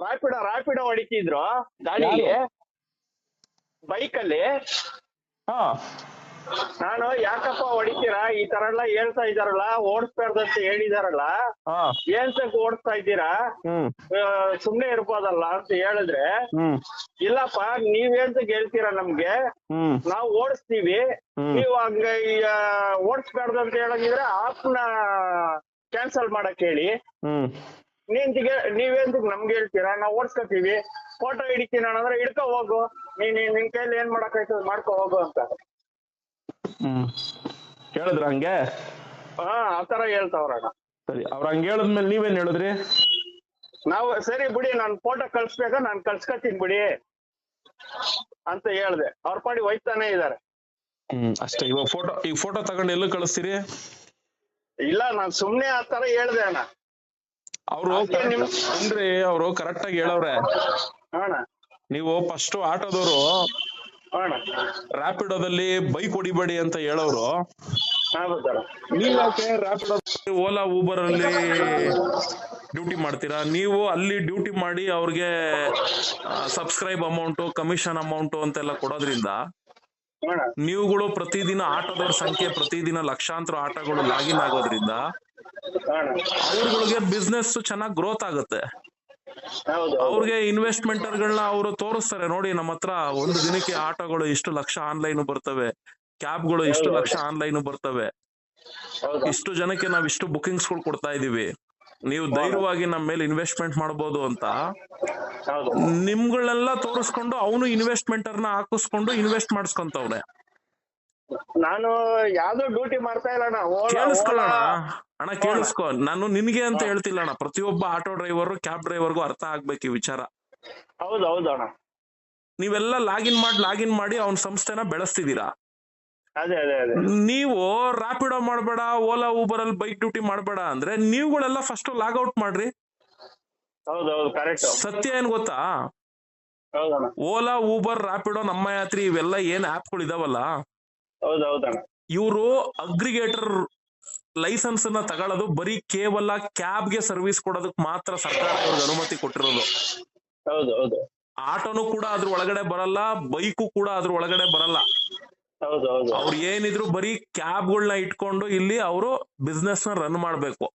ರಾಪಿಡೋ ಹೊಡಿತಿದ್ರು ಗಾಡಿಲಿ, ಯಾರು? ಬೈಕ್ ಅಲ್ಲಿ. ಹಾ ನಾನು ಯಾಕಪ್ಪ ಹೊಡಿತೀರಾ ಈ ತರ ಎಲ್ಲ ಹೇಳ್ತಾ ಇದಾರಲ್ಲ, ಓಡಿಸ್ಬಾರ್ದಂತ ಹೇಳಿದಾರಲ್ಲ, ಹಾ ಏನ್ಸಕ್ ಓಡಿಸ್ತಾ ಇದ್ದೀರಾ, ಹ್ಮ್ ಸುಮ್ನೆ ಇರ್ಬೋದಲ್ಲ ಅಂತ ಹೇಳಿದ್ರೆ, ಹ್ಮ್ ಇಲ್ಲಪ್ಪ ನೀವೇನ್ಸಕ್ ಹೇಳ್ತೀರಾ ನಮ್ಗೆ, ಹ್ಮ್ ನಾವು ಓಡಿಸ್ತೀವಿ, ಹ್ಮ್ ನೀವು ಹಂಗ ಓಡಿಸ್ಬಾರ್ದು ಅಂತ ಹೇಳಂಗಿದ್ರೆ ಆಪ್ನ ಕ್ಯಾನ್ಸಲ್ ಮಾಡಕ್ ಹೇಳಿ. ಹ್ಮ್ ನೀವೇಂತಕ್ ನಮ್ಗೆ ಹೇಳ್ತೀರಾ, ನಾವು ಓಡಿಸ್ಕೊತೀವಿ, ಫೋಟೋ ಹಿಡಿತೀನಿ ಅಂದ್ರೆ ಹಿಡ್ಕೊ ಹೋಗು, ನಿನ್ ಕೈಲಿ ಏನ್ ಮಾಡಕ್ಕಾಯ್ತದ ಮಾಡ್ಕೊ ಹೋಗು ಅಂತ. ಹ್ಮ್ ಹೇಳಿದ್ರ ಹಂಗೆ? ಆತರ ಹೇಳ್ತಾವ್ರಣ್ಣ. ಸರಿ, ಅವ್ರ ಹಂಗ ಹೇಳಿದ್ಮೇಲೆ ನೀವೇನ್ ಹೇಳಿದ್ರಿ? ನಾವು ಸರಿ ಬಿಡಿ, ನಾನ್ ಫೋಟೋ ಕಳ್ಸ್ಬೇಕಾ, ನಾನ್ ಕಳ್ಸ್ಕೊತೀನಿ ಬಿಡಿ ಅಂತ ಹೇಳ್ದೆ. ಅವ್ರ ಪಾಡಿ ಹೋಯ್ತಾನೆ ಇದಾರೆ. ಅಷ್ಟೇ. ಈಗ ಫೋಟೋ ತಗೊಂಡು ಎಲ್ಲೂ ಕಳಿಸ್ತೀರಿ? ಇಲ್ಲ, ನಾನ್ ಸುಮ್ನೆ ಆತರ ಹೇಳ್ದೆ ಅಣ್ಣ. ಅವ್ರು ಅಂದ್ರೆ ಅವ್ರು ಕರೆಕ್ಟ್ ಆಗಿ ಹೇಳವ್ರೆ. ಅಣ್ಣ ನೀವು ಫಸ್ಟ್ ಆಟೋದವರು ಅಣ್ಣ ರ್ಯಾಪಿಡೋದಲ್ಲಿ ಬೈಕ್ ಹೊಡಿಬೇಡಿ ಅಂತ ಹೇಳೋರು, ಹೌದಣ್ಣ. ನೀವ್ಯಾಕೆ ರ್ಯಾಪಿಡೋ ಓಲಾ ಊಬರ್ ಅಲ್ಲಿ ಡ್ಯೂಟಿ ಮಾಡ್ತೀರಾ? ನೀವು ಅಲ್ಲಿ ಡ್ಯೂಟಿ ಮಾಡಿ ಅವ್ರಿಗೆ ಸಬ್ಸ್ಕ್ರೈಬ್ ಅಮೌಂಟ್, ಕಮಿಷನ್ ಅಮೌಂಟ್ ಅಂತೆಲ್ಲ ಕೊಡೋದ್ರಿಂದ ಅಣ್ಣ ನೀವುಗಳು ಪ್ರತಿದಿನ ಆಟೋದವ್ರ ಸಂಖ್ಯೆ ಪ್ರತಿದಿನ ಲಕ್ಷಾಂತರ ಆಟೋಗಳು ಲಾಗಿನ್ ಆಗೋದ್ರಿಂದ ಅಣ್ಣ ಅವ್ರಗಳಿಗೆ ಬಿಸ್ನೆಸ್ ಚೆನ್ನಾಗಿ ಗ್ರೋತ್ ಆಗುತ್ತೆ. ಹೌದು ಅವ್ರಿಗೆ ಇನ್ವೆಸ್ಟ್ಮೆಂಟರ್ಗಳನ್ನ ಅವರು ತೋರಿಸ್ತಾರೆ, ನೋಡಿ ನಮ್ಮ ಹತ್ರ ಒಂದು ದಿನಕ್ಕೆ ಆಟೋಗಳು ಇಷ್ಟು ಲಕ್ಷ ಆನ್ಲೈನ್ ಬರ್ತವೆ, ಕ್ಯಾಬ್ಗಳು ಇಷ್ಟು ಲಕ್ಷ ಆನ್ಲೈನ್ ಬರ್ತವೆ, ಹೌದು ಇಷ್ಟು ಜನಕ್ಕೆ ನಾವ್ ಇಷ್ಟು ಬುಕಿಂಗ್ಸ್ ಗಳು ಕೊಡ್ತಾ ಇದೀವಿ, ನೀವು ಧೈರ್ಯವಾಗಿ ನಮ್ಮ ಮೇಲೆ ಇನ್ವೆಸ್ಟ್ಮೆಂಟ್ ಮಾಡಬಹುದು ಅಂತ ಹೌದು. ನಿಮ್ಗಳನ್ನೆಲ್ಲ ತೋರಿಸ್ಕೊಂಡು ಅವನು ಇನ್ವೆಸ್ಟ್ಮೆಂಟರ್ನ ಹಾಕಿಸ್ಕೊಂಡು ಇನ್ವೆಸ್ಟ್ ಮಾಡಿಸ್ಕೊಂತವ್ರೆ. ನಾನು ಯಾವ್ದೋ ಡ್ಯೂಟಿ ಮಾಡ್ತಾ ಇಲ್ಲ ಅಣ್ಣ. ಕೇಳಿಸ್ಕೊಳ್ಳೋಣ ಅಣ್ಣ, ಕೇಳಿಸ್ಕೊ. ನಾನು ನಿನ್ಗೆ ಅಂತ ಹೇಳ್ತಿಲ್ಲ ಅಣ್ಣ, ಪ್ರತಿಯೊಬ್ಬ ಆಟೋ ಡ್ರೈವರ್, ಕ್ಯಾಬ್ ಡ್ರೈವರ್ಗೂ ಅರ್ಥ ಆಗ್ಬೇಕು ಈ ವಿಚಾರ. ಹೌದು ಹೌದು ಅಣ್ಣ. ನೀವೆಲ್ಲ ಲಾಗಿನ್ ಮಾಡಿ ಅವನ ಸಂಸ್ಥೆನ ಬೆಳೆಸ್ತಿದ್ದೀರಾ. ಅದೇ ಅದೇ ಅದೇ. ನೀವು ರ್ಯಾಪಿಡೋ ಮಾಡಬೇಡ, ಓಲಾ ಊಬರ್ ಅಲ್ಲಿ ಬೈಕ್ ಡ್ಯೂಟಿ ಮಾಡಬೇಡ ಅಂದ್ರೆ ನೀವುಗಳೆಲ್ಲ ಫಸ್ಟ್ ಲಾಗ್ಔಟ್ ಮಾಡ್ರಿ. ಹೌದು ಹೌದು, ಕರೆಕ್ಟ್. ಸತ್ಯ ಏನ್ ಗೊತ್ತಾ? ಹೌದಣ್ಣ. ಓಲಾ ಊಬರ್ ರ್ಯಾಪಿಡೋ ನಮ್ಮ ಯಾತ್ರಿ ಇವೆಲ್ಲ ಏನ್ ಆಪ್ಗಳು ಇದಾವಲ್ಲ, ಹೌದು ಹೌದಣ್ಣ. ಇವರು ಅಗ್ರಿಗೇಟರ್ ಲೈಸೆನ್ಸ್ ನ ತಗೊಳ್ಳೋದು ಬರೀ ಕೇವಲ ಕ್ಯಾಬ್ಗೆ ಸರ್ವಿಸ್ ಕೊಡೋದಕ್ಕೆ ಮಾತ್ರ ಸರ್ಕಾರ ಇವ್ರಿಗೆ ಅನುಮತಿ ಕೊಟ್ಟಿರೋದು. ಹೌದು ಹೌದು. ಆಟೋನು ಕೂಡ ಅದ್ರ ಒಳಗಡೆ ಬರಲ್ಲ, ಬೈಕು ಕೂಡ ಅದ್ರ ಒಳಗಡೆ ಬರಲ್ಲ. ಹೌದು ಹೌದು. ಅವ್ರು ಏನಿದ್ರು ಬರೀ ಕ್ಯಾಬ್ಗಳನ್ನ ಇಟ್ಕೊಂಡು ಇಲ್ಲಿ ಅವರು ಬಿಸ್ನೆಸ್ ನ ರನ್ ಮಾಡ್ಬೇಕು.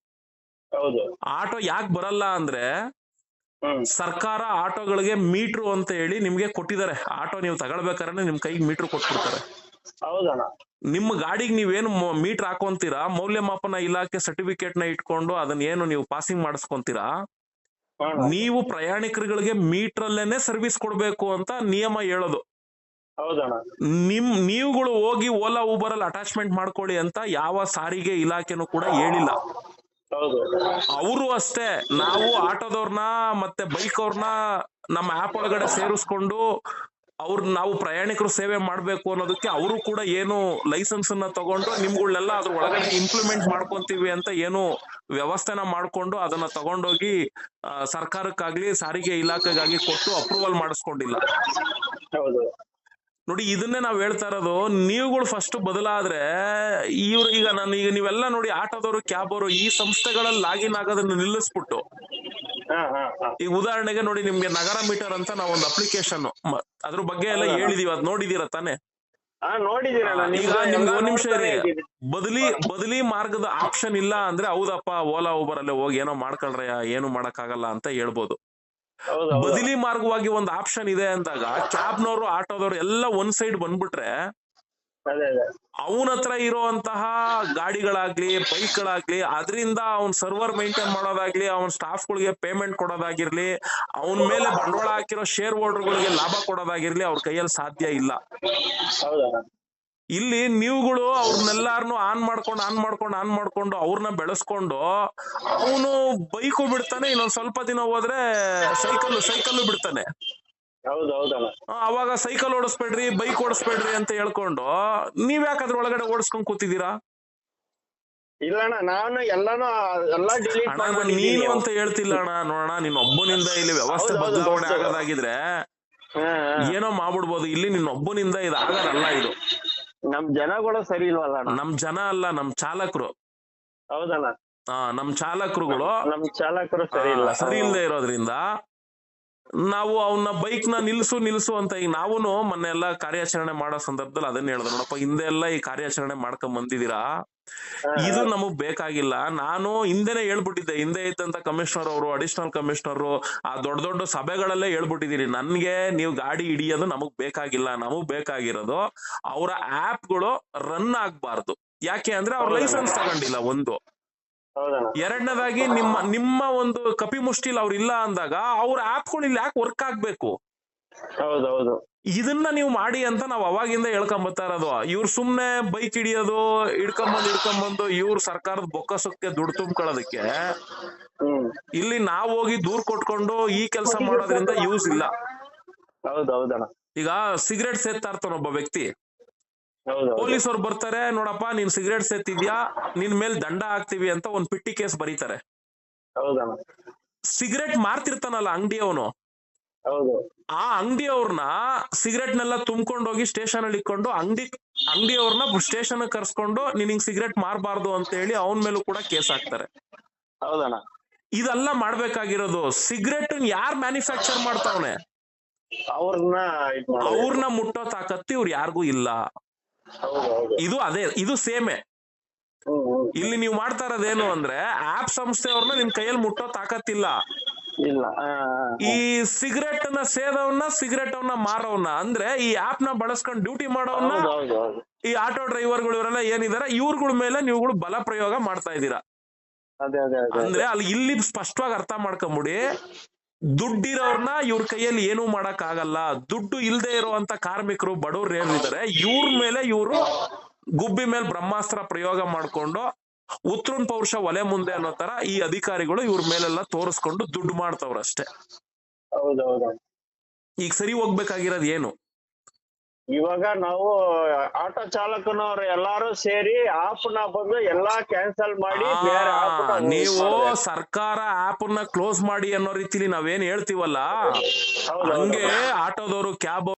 ಹೌದು. ಆಟೋ ಯಾಕೆ ಬರಲ್ಲ ಅಂದ್ರೆ ಸರ್ಕಾರ ಆಟೋಗಳಿಗೆ ಮೀಟ್ರು ಅಂತ ಹೇಳಿ ನಿಮ್ಗೆ ಕೊಟ್ಟಿದ್ದಾರೆ. ಆಟೋ ನೀವು ತಗೊಳ್ಬೇಕಾದ್ರೆ ನಿಮ್ ಕೈಗೆ ಮೀಟ್ರು ಕೊಟ್ಬಿಡ್ತಾರೆ. ಹೌದಣ್ಣ. ನಿಮ್ಮ ಗಾಡಿಗೆ ನೀವೇನು ಮೀಟರ್ ಹಾಕೊಂತೀರಾ, ಮೌಲ್ಯಮಾಪನ ಇಲಾಖೆ ಸರ್ಟಿಫಿಕೇಟ್ ನ ಇಟ್ಕೊಂಡು ಅದನ್ನ ಏನು ನೀವು ಪಾಸಿಂಗ್ ಮಾಡಿಸ್ಕೊಂತೀರಾ, ನೀವು ಪ್ರಯಾಣಿಕರುಗಳಿಗೆ ಮೀಟರ್ ಅಲ್ಲೇನೆ ಸರ್ವಿಸ್ ಕೊಡ್ಬೇಕು ಅಂತ ನಿಯಮ ಹೇಳೋದು. ಹೌದಣ್ಣ. ನೀವುಗಳು ಹೋಗಿ ಓಲಾ ಊಬರ್ ಅಲ್ಲಿ ಅಟ್ಯಾಚ್ಮೆಂಟ್ ಮಾಡ್ಕೊಳ್ಳಿ ಅಂತ ಯಾವ ಸಾರಿಗೆ ಇಲಾಖೆನೂ ಕೂಡ ಹೇಳಿಲ್ಲ. ಹೌದು. ಅವರು ಅಷ್ಟೇ, ನಾವು ಆಟೋದವ್ರನ್ನ ಮತ್ತೆ ಬೈಕ್ ಅವ್ರನ್ನ ನಮ್ಮ ಆಪ್ ಒಳಗಡೆ ಸೇರಿಸ್ಕೊಂಡು ನಾವು ಪ್ರಯಾಣಿಕರು ಸೇವೆ ಮಾಡ್ಬೇಕು ಅನ್ನೋದಕ್ಕೆ ಅವರು ಕೂಡ ಏನು ಲೈಸೆನ್ಸ್ ಅನ್ನ ತಗೊಂಡು ನಿಮ್ಗಳನ್ನೆಲ್ಲ ಅದ್ರ ಒಳಗಡೆ ಇಂಪ್ಲಿಮೆಂಟ್ ಮಾಡ್ಕೊಂತೀವಿ ಅಂತ ಏನು ವ್ಯವಸ್ಥೆನ ಮಾಡ್ಕೊಂಡು ಅದನ್ನ ತಗೊಂಡೋಗಿ ಸರ್ಕಾರಕ್ಕಾಗ್ಲಿ ಸಾರಿಗೆ ಇಲಾಖೆಗಾಗಿ ಕೊಟ್ಟು ಅಪ್ರೂವಲ್ ಮಾಡಿಸ್ಕೊಂಡಿಲ್ಲ. ಹೌದು. ನೋಡಿ, ಇದನ್ನೇ ನಾವ್ ಹೇಳ್ತಾ ಇರೋದು. ನೀವುಗಳು ಫಸ್ಟ್ ಬದಲಾದ್ರೆ ಈಗ ನೀವೆಲ್ಲ ನೋಡಿ, ಆಟೋದವರು, ಕ್ಯಾಬ್ ಅವರು ಈ ಸಂಸ್ಥೆಗಳಲ್ಲಿ ಲಾಗಿನ್ ಆಗೋದನ್ನ ನಿಲ್ಲಿಸ್ಬಿಟ್ಟು, ಈಗ ಉದಾಹರಣೆಗೆ ನೋಡಿ, ನಿಮ್ಗೆ ನಗರ ಮೀಟರ್ ಅಂತ ನಾವು ಒಂದು ಅಪ್ಲಿಕೇಶನ್, ಅದ್ರ ಬಗ್ಗೆ ಎಲ್ಲ ಹೇಳಿದೀವಿ, ಅದ್ ನೋಡಿದೀರ ತಾನೆ? ಈಗ ನಿಮ್ಗೆ ಒಂದ್ ನಿಮಿಷ ಇರಿ, ಬದಲಿ ಮಾರ್ಗದ ಆಪ್ಷನ್ ಇಲ್ಲ ಅಂದ್ರೆ ಹೌದಪ್ಪ ಓಲಾ ಊಬರ್ ಅಲ್ಲೇ ಹೋಗಿ ಏನೋ ಮಾಡ್ಕೊಳ್ರಯ್ಯ, ಏನು ಮಾಡಕ್ಕಾಗಲ್ಲ ಅಂತ ಹೇಳ್ಬೋದು. ಬದಲಿ ಮಾರ್ಗವಾಗಿ ಒಂದು ಆಪ್ಷನ್ ಇದೆ ಅಂದಾಗ ಕ್ಯಾಬ್ನವರು, ಆಟೋದವ್ರು ಎಲ್ಲ ಒಂದ್ ಸೈಡ್ ಬಂದ್ಬಿಟ್ರೆ ಅವನ ಹತ್ರ ಇರುವಂತಹ ಗಾಡಿಗಳಾಗ್ಲಿ, ಬೈಕ್ಗಳಾಗ್ಲಿ, ಅದರಿಂದ ಅವ್ನ್ ಸರ್ವರ್ ಮೇಂಟೈನ್ ಮಾಡೋದಾಗ್ಲಿ, ಅವನ್ ಸ್ಟಾಫ್ ಗಳಿಗೆ ಪೇಮೆಂಟ್ ಕೊಡೋದಾಗಿರ್ಲಿ, ಅವನ ಮೇಲೆ ಬಂಡವಾಳ ಹಾಕಿರೋ ಶೇರ್ ಹೋಲ್ಡರ್ಗಳಿಗೆ ಲಾಭ ಕೊಡೋದಾಗಿರ್ಲಿ ಅವ್ರ ಕೈಯಲ್ಲಿ ಸಾಧ್ಯ ಇಲ್ಲ. ಇಲ್ಲಿ ನೀವುಗಳು ಅವ್ರನ್ನೆಲ್ಲಾರನು ಆನ್ ಮಾಡ್ಕೊಂಡು ಅವ್ರನ್ನ ಬೆಳೆಸ್ಕೊಂಡು, ಅವನು ಬೈಕು ಬಿಡ್ತಾನೆ, ಇನ್ನೊಂದ್ ಸ್ವಲ್ಪ ದಿನ ಹೋದ್ರೆ ಸೈಕಲ್ ಬಿಡ್ತಾನೆ. ಅವಾಗ ಸೈಕಲ್ ಓಡಿಸ್ಬೇಡ್ರಿ, ಬೈಕ್ ಓಡಿಸ್ಬೇಡ್ರಿ ಅಂತ ಹೇಳ್ಕೊಂಡು ನೀವ್ಯಾಕೆ ಅದ್ರ ಒಳಗಡೆ ಓಡಿಸ್ಕೊಂಡ್ ಕೂತಿದ್ದೀರಾ? ನೀನು ಅಂತ ಹೇಳ್ತಿಲ್ಲ ಅಣ್ಣ. ನೋಡೋಣ, ನೀನ್ ಒಬ್ಬನಿಂದ ಇಲ್ಲಿ ವ್ಯವಸ್ಥೆ ಬದಲಾವಣೆ ಆಗೋದಾಗಿದ್ರೆ ಏನೋ ಮಾಡ್ಬಿಡ್ಬೋದು. ಇಲ್ಲಿ ನಿನ್ನ ಒಬ್ಬನಿಂದ ಇದಾಗಲ್ಲ. ಇದು ನಮ್ ಜನಗಳು ಸರಿ ಇಲ್ವಲ್ಲ. ನಮ್ ಜನ ಅಲ್ಲ, ನಮ್ ಚಾಲಕರು. ಹೌದಣ್ಣ. ನಮ್ ಚಾಲಕರುಗಳು ನಮ್ ಚಾಲಕರು ಸರಿ ಇಲ್ಲದೆ ಇರೋದ್ರಿಂದ ನಾವು ಅವನ್ನ ಬೈಕ್ ನ ನಿಲ್ಸು ಅಂತ ಈಗ ನಾವೂನು ಮೊನ್ನೆ ಎಲ್ಲ ಕಾರ್ಯಾಚರಣೆ ಮಾಡೋ ಸಂದರ್ಭದಲ್ಲಿ ಅದನ್ನ ಹೇಳ್ದೆ, ನೋಡಪ್ಪ ಹಿಂದೆ ಎಲ್ಲ ಈ ಕಾರ್ಯಾಚರಣೆ ಮಾಡ್ಕೊಂಡ್ ಬಂದಿದ್ದೀರಾ, ಇದು ನಮಗ್ ಬೇಕಾಗಿಲ್ಲ. ನಾನು ಹಿಂದೆನೆ ಹೇಳ್ಬಿಟ್ಟಿದ್ದೆ, ಹಿಂದೆ ಇದ್ದಂತ ಕಮಿಷನರ್ ಅವರು, ಅಡಿಷನಲ್ ಕಮಿಷನರ್ ಆ ದೊಡ್ಡ ದೊಡ್ಡ ಸಭೆಗಳಲ್ಲೇ ಹೇಳ್ಬಿಟ್ಟಿದೀನಿ, ನನ್ಗೆ ನೀವು ಗಾಡಿ ಹಿಡಿಯೋದು ನಮಗ್ ಬೇಕಾಗಿಲ್ಲ, ನಮಗ್ ಬೇಕಾಗಿರೋದು ಅವರ ಆಪ್ಗಳು ರನ್ ಆಗ್ಬಾರ್ದು. ಯಾಕೆ ಅಂದ್ರೆ ಅವ್ರ ಲೈಸೆನ್ಸ್ ತಗೊಂಡಿಲ್ಲ ಒಂದು, ಎರಡನೇದಾಗಿ ನಿಮ್ಮ ಒಂದು ಕಪಿ ಮುಷ್ಟಿಲ್ ಅವ್ರು ಇಲ್ಲ ಅಂದಾಗ ಅವ್ರ ಆಪ್ಗಳು ಇಲ್ಲಿ ಯಾಕೆ ವರ್ಕ್ ಆಗ್ಬೇಕು. ಹೌದೌದು, ಇದನ್ನ ನೀವು ಮಾಡಿ ಅಂತ ನಾವ್ ಅವಾಗಿಂದ ಹೇಳ್ಕೊಂಬತ್ತಾ ಇರೋದು. ಇವ್ರು ಸುಮ್ನೆ ಬೈಕ್ ಹಿಡಿಯೋದು, ಹಿಡ್ಕೊಂಬಂದು ಇವ್ರ ಸರ್ಕಾರದ ಬೊಕ್ಕಸಕ್ಕೆ ದುಡ್ಡು ತುಂಬ್ಕೊಳ್ಳೋದಕ್ಕೆ ಇಲ್ಲಿ ನಾವ್ ಹೋಗಿ ದೂರ್ ಕೊಟ್ಕೊಂಡು ಈ ಕೆಲಸ ಮಾಡೋದ್ರಿಂದ ಯೂಸ್ ಇಲ್ಲ. ಹೌದೌದಣ್ಣ. ಈಗ ಸಿಗರೇಟ್ ಸೇದ್ತಾ ಇರ್ತಾನ ಒಬ್ಬ ವ್ಯಕ್ತಿ, ಪೊಲೀಸ್ ಅವ್ರು ಬರ್ತಾರೆ, ನೋಡಪ್ಪ ನೀನ್ ಸಿಗರೇಟ್ ಸೇತಿದ್ಯಾ, ನಿನ್ ಮೇಲೆ ದಂಡ ಹಾಕ್ತಿವಿ ಅಂತ ಒಂದ್ ಪಿಟ್ಟಿ ಕೇಸ್ ಬರೀತಾರೆ. ಸಿಗರೇಟ್ ಮಾರ್ತಿರ್ತಾನಲ್ಲ ಅಂಗಡಿಯವನು, ಆ ಅಂಗಡಿಯವ್ರನ್ನ ಸಿಗರೇಟ್ನೆಲ್ಲ ತುಂಬ್ಕೊಂಡು ಹೋಗಿ ಸ್ಟೇಷನ್ ಅಲ್ಲಿ ಇಟ್ಕೊಂಡು ಅಂಗಡಿಯವ್ರನ್ನ ಸ್ಟೇಷನ್ ಕರ್ಸ್ಕೊಂಡು ನೀನ್ ಹಿಂಗ್ ಸಿಗರೇಟ್ ಮಾರಬಾರ್ದು ಅಂತ ಹೇಳಿ ಅವನ ಮೇಲೂ ಕೂಡ ಕೇಸ್ ಹಾಕ್ತಾರೆ. ಹೌದಣ್ಣ. ಇದೆಲ್ಲ ಮಾಡ್ಬೇಕಾಗಿರೋದು. ಸಿಗರೇಟ್ ಯಾರ್ ಮ್ಯಾನುಫ್ಯಾಕ್ಚರ್ ಮಾಡ್ತಾವನೆ ಅವ್ರನ್ನ ಮುಟ್ಟೋ ತಾಕತ್ತು ಇವ್ರು ಯಾರಿಗೂ ಇಲ್ಲ. ಇದು ಸೇಮೆ. ಇಲ್ಲಿ ನೀವು ಮಾಡ್ತಾ ಇರೋದೇನು ಅಂದ್ರೆ ಆಪ್ ಸಂಸ್ಥೆಯವ್ರನ್ನ ನಿಮ್ ಕೈಯಲ್ಲಿ ಮುಟ್ಟೋ ತಾಕತ್ತಿಲ್ಲ. ಈ ಸಿಗರೇಟ್ ನ ಸಿಗರೇಟ್ ಮಾರೋವ್ನ ಅಂದ್ರೆ ಈ ಆಪ್ ನ ಬಳಸ್ಕೊಂಡು ಡ್ಯೂಟಿ ಮಾಡೋವ್ನ, ಈ ಆಟೋ ಡ್ರೈವರ್ಗಳು ಇವರೆಲ್ಲ ಏನಿದಾರೆ ಇವ್ರಗಳ ಮೇಲೆ ನೀವುಗಳು ಬಲ ಪ್ರಯೋಗ ಮಾಡ್ತಾ ಇದ್ದೀರಾ. ಅಂದ್ರೆ ಅಲ್ಲಿ ಇಲ್ಲಿ ಸ್ಪಷ್ಟವಾಗಿ ಅರ್ಥ ಮಾಡ್ಕೊಂಬಿಡಿ, ದುಡ್ಡಿರೋರ್ನ ಇವ್ರ ಕೈಯಲ್ಲಿ ಏನೂ ಮಾಡಕ್ ಆಗಲ್ಲ. ದುಡ್ಡು ಇಲ್ದೇ ಇರುವಂತ ಕಾರ್ಮಿಕರು, ಬಡವ್ರು ಏನಿದ್ದಾರೆ ಇವ್ರ ಮೇಲೆ ಇವರು ಗುಬ್ಬಿ ಮೇಲೆ ಬ್ರಹ್ಮಾಸ್ತ್ರ ಪ್ರಯೋಗ ಮಾಡ್ಕೊಂಡು ಉತ್ರನ್ ಪೌರುಷ ಒಲೆ ಮುಂದೆ ಅನ್ನೋ ತರ ಈ ಅಧಿಕಾರಿಗಳು ಇವ್ರ ಮೇಲೆಲ್ಲ ತೋರಿಸ್ಕೊಂಡು ದುಡ್ಡು ಮಾಡ್ತವ್ರಷ್ಟೇ. ಈಗ ಸರಿ ಹೋಗ್ಬೇಕಾಗಿರೋದು ಏನು? ಇವಾಗ ನಾವು ಆಟೋ ಚಾಲಕನವ್ರು ಎಲ್ಲಾರು ಸೇರಿ ಆಪ್ ನ ಬಂದು ಎಲ್ಲಾ ಕ್ಯಾನ್ಸಲ್ ಮಾಡಿ ನೀವು ಸರ್ಕಾರ ಆಪ್ ನ ಕ್ಲೋಸ್ ಮಾಡಿ ಅನ್ನೋ ರೀತಿಲಿ ನಾವೇನ್ ಹೇಳ್ತೀವಲ್ಲ, ಹಂಗೆ ಆಟೋದವರು, ಕ್ಯಾಬ್